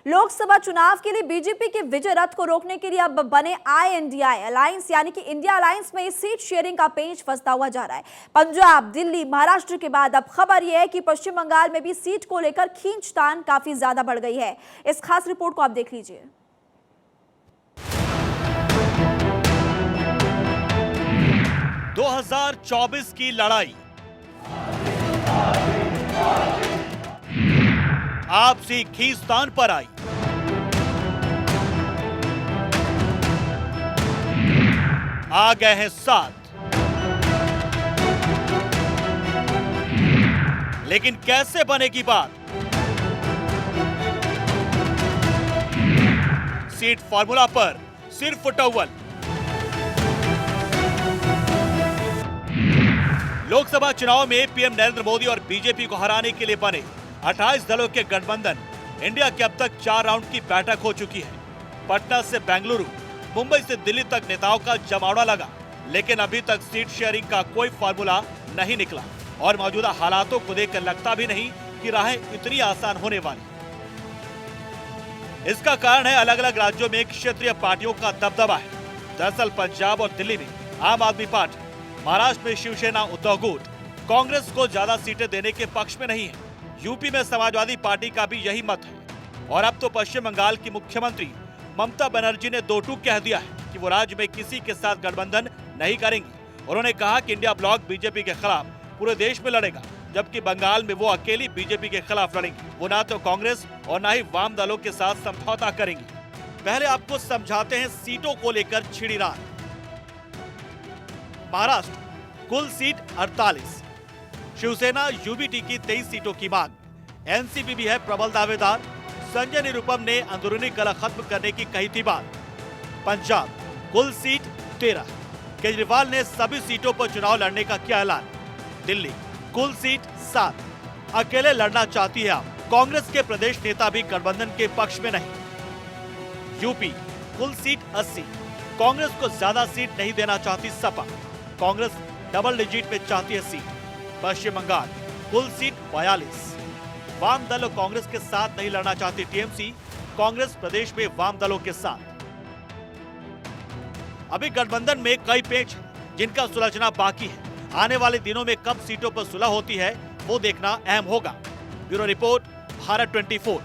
लोकसभा चुनाव के लिए बीजेपी के विजय रथ को रोकने के लिए अब बने INDI अलायंस यानी कि इंडिया अलायंस में सीट शेयरिंग का पेंच फंसता हुआ जा रहा है। पंजाब, दिल्ली, महाराष्ट्र के बाद अब खबर यह है कि पश्चिम बंगाल में भी सीट को लेकर खींचतान काफी ज्यादा बढ़ गई है। इस खास रिपोर्ट को आप देख लीजिए। – 2024 की लड़ाई आपसी खींचतान पर आई। आ गए हैं 7, लेकिन कैसे बनेगी बात? सीट फॉर्मूला पर सिर्फ टॉवल। लोकसभा चुनाव में पीएम नरेंद्र मोदी और बीजेपी को हराने के लिए बने 28 दलों के गठबंधन इंडिया की अब तक 4 राउंड की बैठक हो चुकी है। पटना से बेंगलुरु, मुंबई से दिल्ली तक नेताओं का जमावड़ा लगा, लेकिन अभी तक सीट शेयरिंग का कोई फार्मूला नहीं निकला और मौजूदा हालातों को देखकर लगता भी नहीं कि राहें इतनी आसान होने वाली। इसका कारण है अलग अलग राज्यों में क्षेत्रीय पार्टियों का दबदबा है। दरअसल पंजाब और दिल्ली में आम आदमी पार्टी, महाराष्ट्र में शिवसेना उद्धव गुट कांग्रेस को ज्यादा सीटें देने के पक्ष में नहीं है। यूपी में समाजवादी पार्टी का भी यही मत है और अब तो पश्चिम बंगाल की मुख्यमंत्री ममता बनर्जी ने दो टूक कह दिया है कि वो राज्य में किसी के साथ गठबंधन नहीं करेंगी। उन्होंने कहा कि इंडिया ब्लॉक बीजेपी के खिलाफ पूरे देश में लड़ेगा, जबकि बंगाल में वो अकेली बीजेपी के खिलाफ लड़ेंगी। वो ना तो कांग्रेस और ना ही वाम दलों के साथ समझौता करेंगी। पहले आपको समझाते हैं सीटों को लेकर छिड़ी रात। महाराष्ट्र कुल सीट 48, शिवसेना यूबीटी की 23 सीटों की मांग। एनसीपी भी है प्रबल दावेदार। संजय निरुपम ने अंदरूनी कलह खत्म करने की कही थी बात। पंजाब कुल सीट 13, केजरीवाल ने सभी सीटों पर चुनाव लड़ने का किया ऐलान। दिल्ली कुल सीट 7, अकेले लड़ना चाहती है आप। कांग्रेस के प्रदेश नेता भी गठबंधन के पक्ष में नहीं। यूपी कुल सीट 80, कांग्रेस को ज्यादा सीट नहीं देना चाहती सपा, कांग्रेस डबल डिजिट में चाहती है सीट। पश्चिम बंगाल कुल सीट 42, वाम दल और कांग्रेस के साथ नहीं लड़ना चाहती टीएमसी, कांग्रेस प्रदेश में वाम दलों के साथ। अभी गठबंधन में कई पेच हैं जिनका सुलझना बाकी है। आने वाले दिनों में कब सीटों पर सुलह होती है वो देखना अहम होगा। Bureau report, Bharat 24।